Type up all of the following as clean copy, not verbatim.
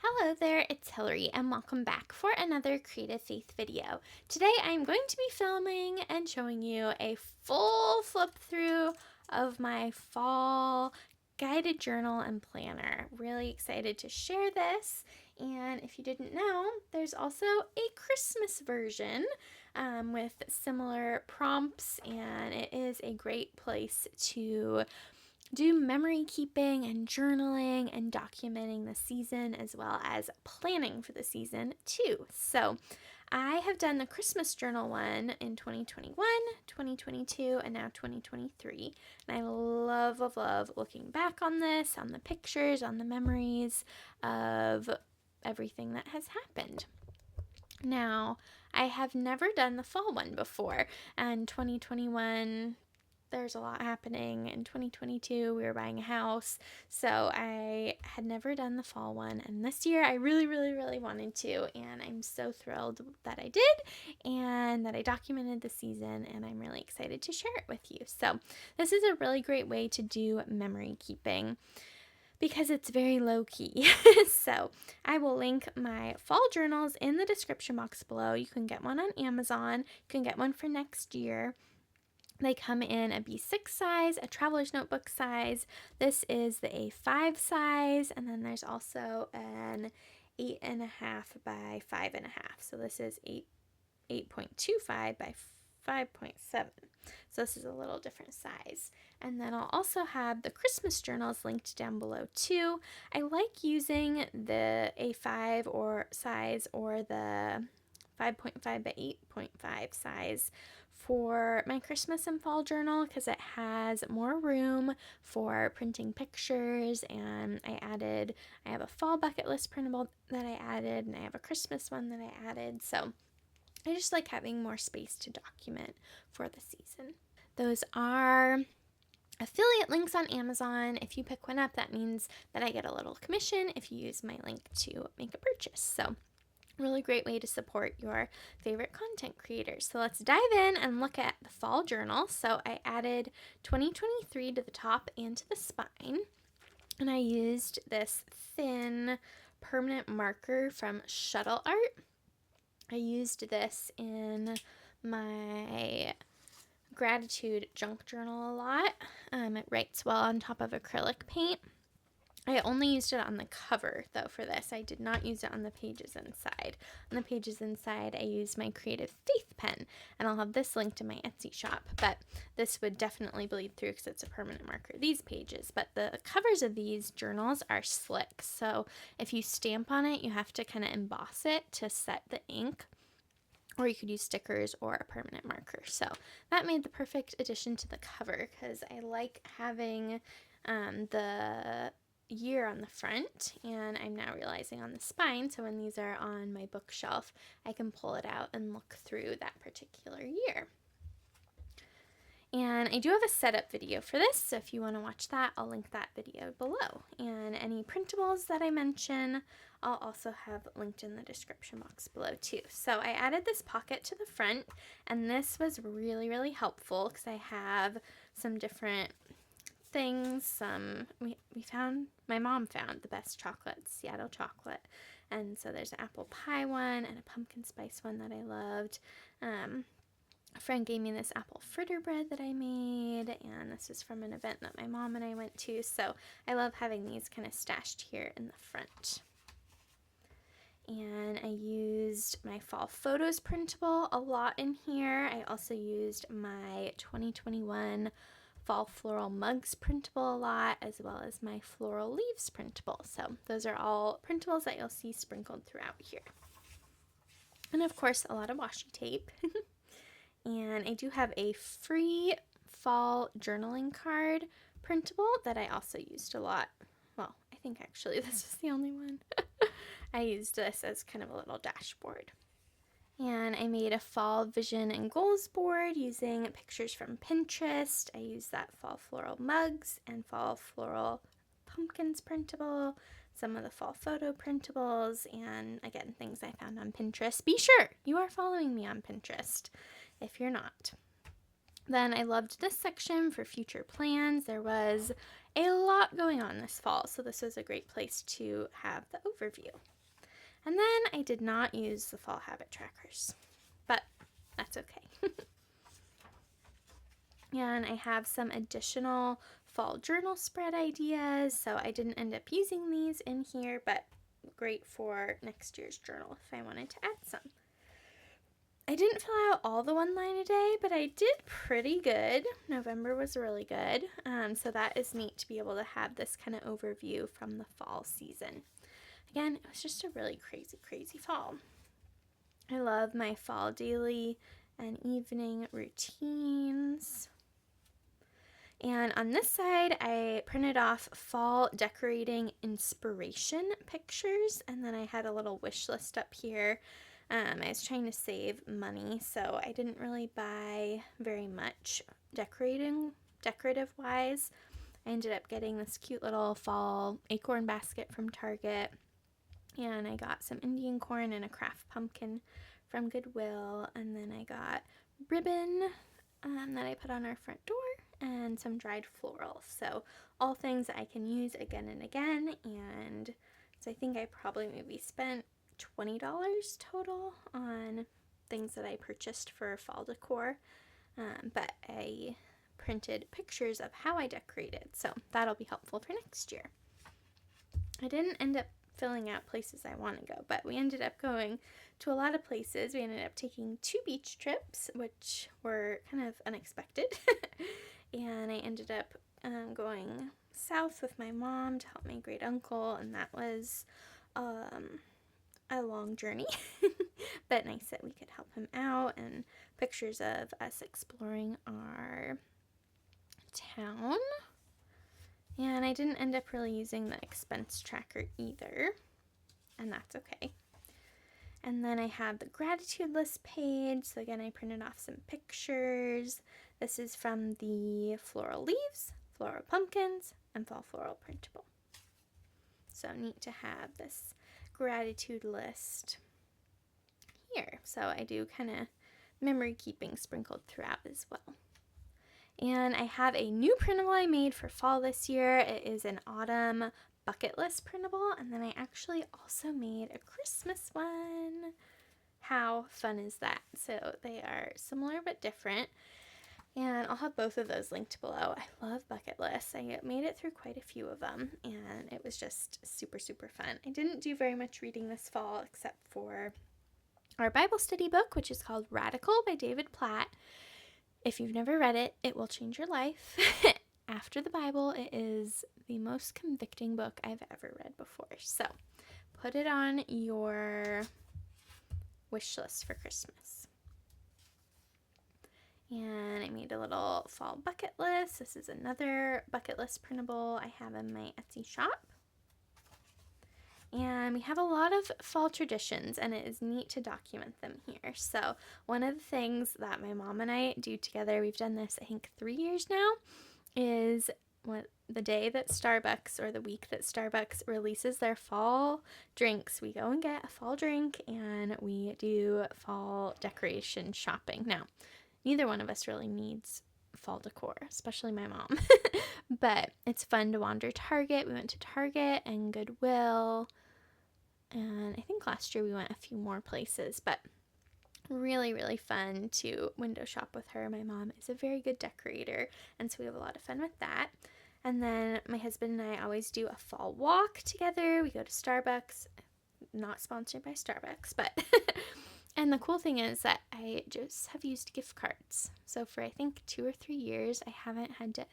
Hello there, it's Hillary and welcome back for another Creative Faith video. Today I'm going to be filming and showing you a full flip through of my fall guided journal and planner. Really excited to share this, and if you didn't know, there's also a Christmas version with similar prompts, and it is a great place to do memory keeping and journaling and documenting the season as well as planning for the season too. So I have done the Christmas journal one in 2021, 2022, and now 2023. And I love looking back on this, on the pictures, on the memories of everything that has happened. Now, I have never done the fall one before, and 2021 there's a lot happening. In 2022, we were buying a house, so I had never done the fall one, and this year I really wanted to, and I'm so thrilled that I did and that I documented the season, and I'm really excited to share it with you. So this is a really great way to do memory keeping because it's very low-key. So I will link my fall journals in the description box below. You can get one on Amazon. You can get one for next year. They come in a B6 size, a traveler's notebook size. This is the A5 size, and then there's also an 8.5 by 5.5. So this is 8.25 by 5.7. So this is a little different size. And then I'll also have the Christmas journals linked down below too. I like using the A5 or size or the 5.5 by 8.5 size for my Christmas and fall journal because it has more room for printing pictures, and I have a fall bucket list printable that I added, and I have a Christmas one that I added, so I just like having more space to document for the season. Those are affiliate links on Amazon. If you pick one up, that means that I get a little commission if you use my link to make a purchase. So really great way to support your favorite content creators. So let's dive in and look at the fall journal. So I added 2023 to the top and to the spine, and I used this thin permanent marker from Shuttle Art. I used this in my gratitude junk journal a lot. It writes well on top of acrylic paint. I only used it on the cover, though, for this. I did not use it on the pages inside. On the pages inside, I used my Creative Faith pen, and I'll have this linked in my Etsy shop, but this would definitely bleed through because it's a permanent marker, these pages. But the covers of these journals are slick, so if you stamp on it, you have to kind of emboss it to set the ink, or you could use stickers or a permanent marker. So that made the perfect addition to the cover because I like having the year on the front, and I'm now realizing on the spine, so when these are on my bookshelf, I can pull it out and look through that particular year. And I do have a setup video for this, so if you want to watch that, I'll link that video below. And any printables that I mention, I'll also have linked in the description box below too. So I added this pocket to the front, and this was really helpful because I have some different things. My mom found the best chocolate, Seattle chocolate, and so there's an apple pie one and a pumpkin spice one that I loved. A friend gave me this apple fritter bread that I made, and this is from an event that my mom and I went to, so I love having these kind of stashed here in the front. And I used my fall photos printable a lot in here. I also used my 2021 fall floral mugs printable a lot, as well as my floral leaves printable. So those are all printables that you'll see sprinkled throughout here. And of course, a lot of washi tape. And I do have a free fall journaling card printable that I also used a lot. Well, I think actually this is the only one. I used this as kind of a little dashboard. And I made a fall vision and goals board using pictures from Pinterest. I used that fall floral mugs and fall floral pumpkins printable, some of the fall photo printables, and again, things I found on Pinterest. Be sure you are following me on Pinterest if you're not. Then I loved this section for future plans. There was a lot going on this fall, so this was a great place to have the overview. And then I did not use the fall habit trackers, but that's okay. And I have some additional fall journal spread ideas, so I didn't end up using these in here, but great for next year's journal if I wanted to add some. I didn't fill out all the one line a day, but I did pretty good. November was really good, so that is neat to be able to have this kind of overview from the fall season. Again, it was just a really crazy fall. I love my fall daily and evening routines. And on this side, I printed off fall decorating inspiration pictures, and then I had a little wish list up here. I was trying to save money, so I didn't really buy very much decorative wise. I ended up getting this cute little fall acorn basket from Target, and I got some Indian corn and a craft pumpkin from Goodwill, and then I got ribbon that I put on our front door and some dried floral. So all things that I can use again and again, and so I think I probably maybe spent $20 total on things that I purchased for fall decor, but I printed pictures of how I decorated, so that'll be helpful for next year. I didn't end up filling out places I want to go, but we ended up going to a lot of places. We ended up taking 2 beach trips, which were kind of unexpected, and I ended up going south with my mom to help my great uncle, and that was a long journey, but nice that we could help him out, and pictures of us exploring our town. And I didn't end up really using the expense tracker either, and that's okay. And then I have the gratitude list page. So again, I printed off some pictures. This is from the floral leaves, floral pumpkins, and fall floral printable. So neat to have this gratitude list here. So I do kind of memory keeping sprinkled throughout as well. And I have a new printable I made for fall this year. It is an autumn bucket list printable, and then I actually also made a Christmas one. How fun is that? So they are similar but different, and I'll have both of those linked below. I love bucket lists. I made it through quite a few of them, and it was just super fun. I didn't do very much reading this fall except for our Bible study book, which is called Radical by David Platt. If you've never read it, it will change your life. After the Bible, it is the most convicting book I've ever read before. So put it on your wish list for Christmas. And I made a little fall bucket list. This is another bucket list printable I have in my Etsy shop. And we have a lot of fall traditions, and it is neat to document them here. So one of the things that my mom and I do together, we've done this I think 3 years now, is the day that Starbucks, or the week that Starbucks releases their fall drinks, we go and get a fall drink and we do fall decoration shopping. Now, neither one of us really needs fall decor, especially my mom, but it's fun to wander Target. We went to Target and Goodwill, and I think last year we went a few more places, but really fun to window shop with her. My mom is a very good decorator, and so we have a lot of fun with that. And then my husband and I always do a fall walk together. We go to Starbucks, not sponsored by Starbucks, but and the cool thing is that I just have used gift cards. So for I think 2 or 3 years, I haven't had to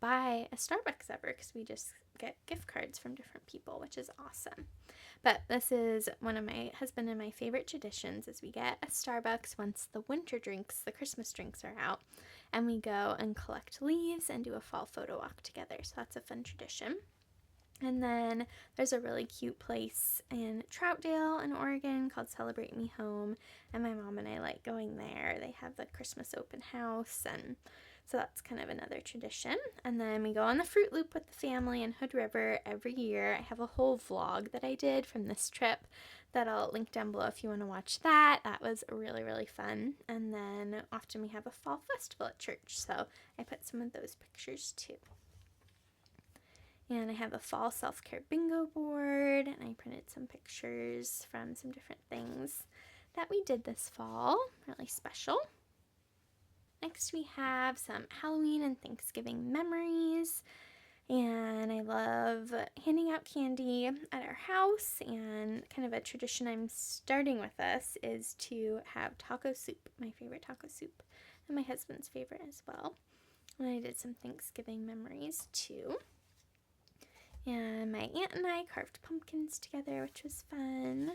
buy a Starbucks ever, because we just get gift cards from different people, which is awesome. But this is one of my husband and my favorite traditions, is we get a Starbucks once the winter drinks, the Christmas drinks, are out, and we go and collect leaves and do a fall photo walk together. So that's a fun tradition. And then there's a really cute place in Troutdale in Oregon called Celebrate Me Home, and my mom and I like going there. They have the Christmas open house, and so that's kind of another tradition. And then we go on the Fruit Loop with the family in Hood River every year. I have a whole vlog that I did from this trip that I'll link down below if you want to watch that. That was really fun. And then often we have a fall festival at church, so I put some of those pictures too. And I have a fall self-care bingo board, and I printed some pictures from some different things that we did this fall, really special. Next we have some Halloween and Thanksgiving memories, and I love handing out candy at our house, and kind of a tradition I'm starting with us is to have taco soup, my favorite taco soup, and my husband's favorite as well. And I did some Thanksgiving memories too. And my aunt and I carved pumpkins together, which was fun.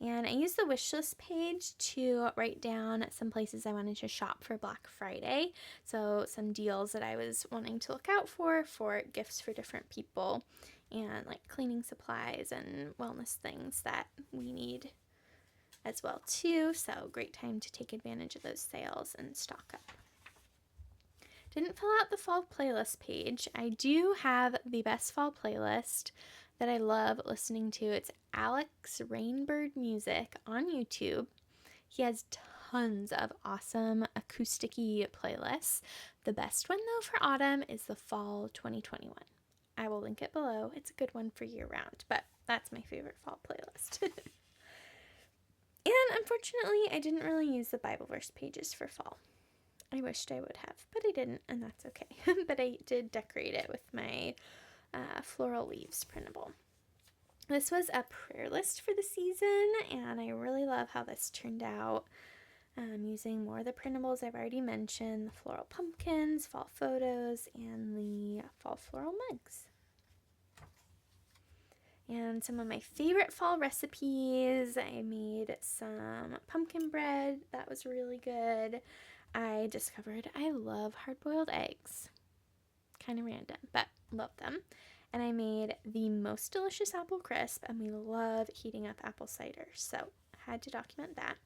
And I used the wish list page to write down some places I wanted to shop for Black Friday. So some deals that I was wanting to look out for gifts for different people, and like cleaning supplies and wellness things that we need as well too. So great time to take advantage of those sales and stock up. Didn't fill out the fall playlist page. I do have the best fall playlist that I love listening to. It's Alex Rainbird Music on YouTube. He has tons of awesome acoustic-y playlists. The best one though for autumn is the fall 2021. I will link it below. It's a good one for year round, but that's my favorite fall playlist. And unfortunately, I didn't really use the Bible verse pages for fall. I wished I would have, but I didn't, and that's okay. But I did decorate it with my floral leaves printable. This was a prayer list for the season, and I really love how this turned out. Using more of the printables I've already mentioned, the floral pumpkins, fall photos, and the fall floral mugs. And some of my favorite fall recipes, I made some pumpkin bread. That was really good. I discovered I love hard-boiled eggs. Kind of random, but love them. And I made the most delicious apple crisp, and we love heating up apple cider, so had to document that.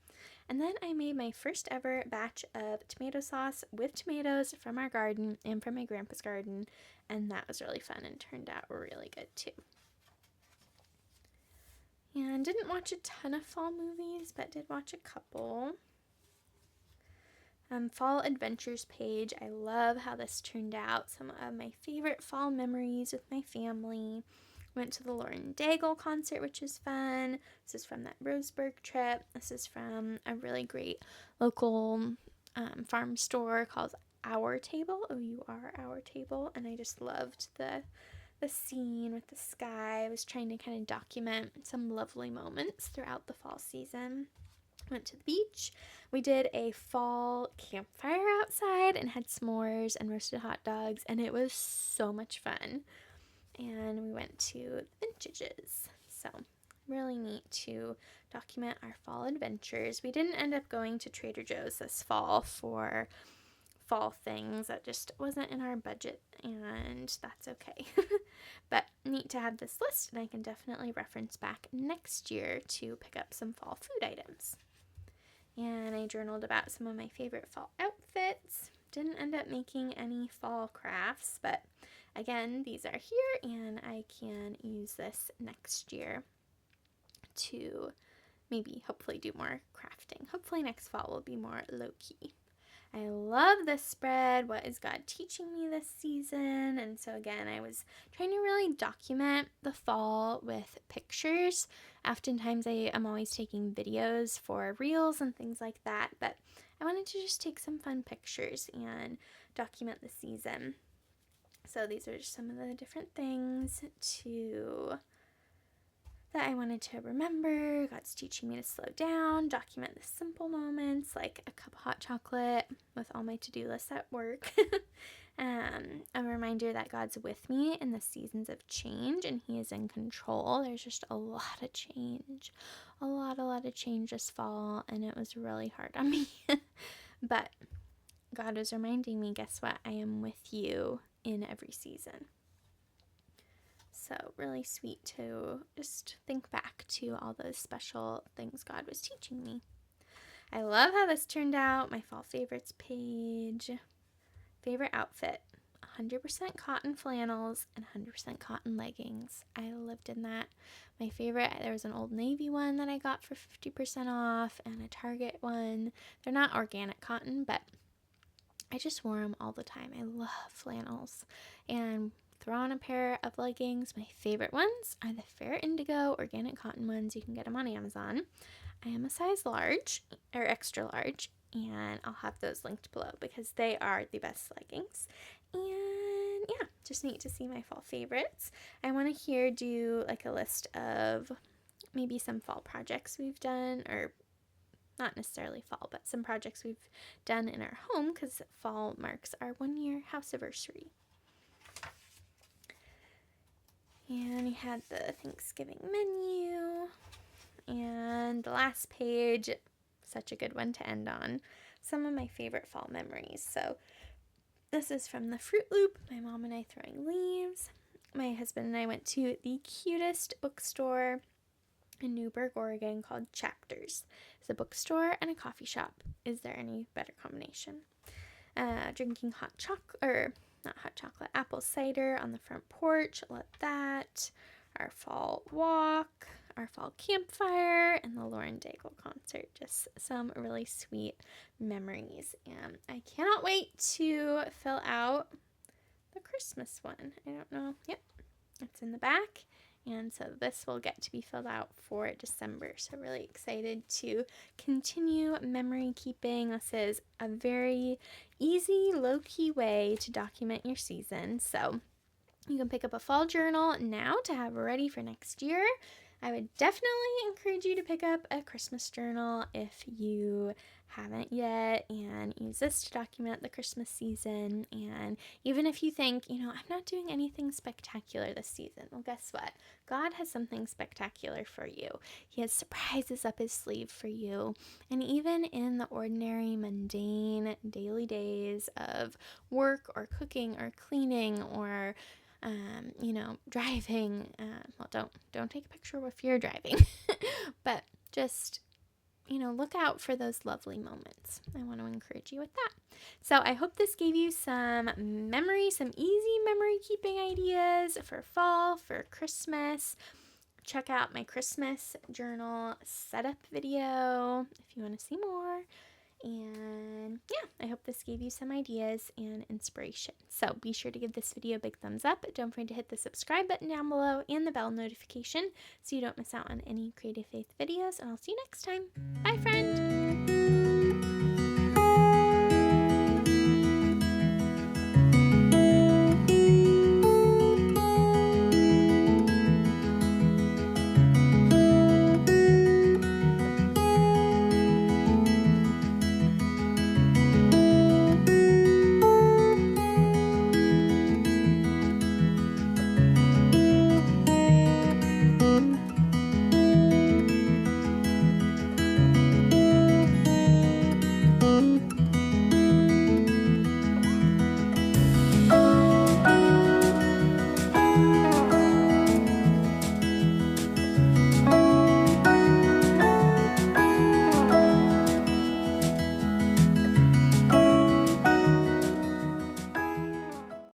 And then I made my first ever batch of tomato sauce with tomatoes from our garden and from my grandpa's garden, and that was really fun and turned out really good too. And didn't watch a ton of fall movies, but did watch a couple. Fall adventures page. I love how this turned out. Some of my favorite fall memories with my family. Went to the Lauren Daigle concert, which was fun. This is from that Roseburg trip. This is from a really great local farm store called Our Table, O-U-R, Our Table, and I just loved the scene with the sky. I was trying to kind of document some lovely moments throughout the fall season. Went to the beach. We did a fall campfire outside and had s'mores and roasted hot dogs, and it was so much fun. And we went to Vintages, so really neat to document our fall adventures. We didn't end up going to Trader Joe's this fall for fall things. That just wasn't in our budget, and that's okay. But neat to have this list, and I can definitely reference back next year to pick up some fall food items. And I journaled about some of my favorite fall outfits. Didn't end up making any fall crafts, but again, these are here, and I can use this next year to maybe hopefully do more crafting. Hopefully next fall will be more low-key. I love this spread, What is God Teaching Me This Season? And so again, I was trying to really document the fall with pictures. Oftentimes I am always taking videos for reels and things like that, but I wanted to just take some fun pictures and document the season. So these are just some of the different things that I wanted to remember. God's teaching me to slow down, document the simple moments like a cup of hot chocolate with all my to-do lists at work. A reminder that God's with me in the seasons of change and He is in control. There's just a lot of change, a lot of change this fall, and it was really hard on me. But God was reminding me, guess what? I am with you in every season. So really sweet to just think back to all those special things God was teaching me. I love how this turned out. My fall favorites page. Favorite outfit, 100% cotton flannels and 100% cotton leggings. I lived in that. My favorite, there was an Old Navy one that I got for 50% off and a Target one. They're not organic cotton, but I just wore them all the time. I love flannels. And throw on a pair of leggings. My favorite ones are the Fair Indigo organic cotton ones. You can get them on Amazon. I am a size large or extra large, and I'll have those linked below because they are the best leggings. And yeah, just neat to see my fall favorites. I want to here do like a list of maybe some fall projects we've done, or not necessarily fall, but some projects we've done in our home because fall marks our 1-year house anniversary. And we had the Thanksgiving menu. And the last page, such a good one to end on, some of my favorite fall memories. So this is from the Fruit Loop, my mom and I throwing leaves. My husband and I went to the cutest bookstore in Newburgh, Oregon called Chapters. It's a bookstore and a coffee shop. Is there any better combination? Drinking apple cider on the front porch. Love that. Our fall walk, our fall campfire, and the Lauren Daigle concert. Just some really sweet memories. And I cannot wait to fill out the Christmas one. I don't know. Yep, it's in the back. And so this will get to be filled out for December. So really excited to continue memory keeping. This is a very easy, low-key way to document your season. So you can pick up a fall journal now to have ready for next year. I would definitely encourage you to pick up a Christmas journal if you haven't yet, and use this to document the Christmas season. And even if you think, I'm not doing anything spectacular this season, well, guess what? God has something spectacular for you. He has surprises up his sleeve for you. And even in the ordinary, mundane, daily days of work or cooking or cleaning or driving. Well, don't take a picture if you're driving, but just, look out for those lovely moments. I want to encourage you with that. So I hope this gave you some easy memory keeping ideas for fall, for Christmas. Check out my Christmas journal setup video if you want to see more. And yeah, I hope this gave you some ideas and inspiration. So be sure to give this video a big thumbs up. Don't forget to hit the subscribe button down below and the bell notification so you don't miss out on any Creative Faith videos. And I'll see you next time. Bye, friend!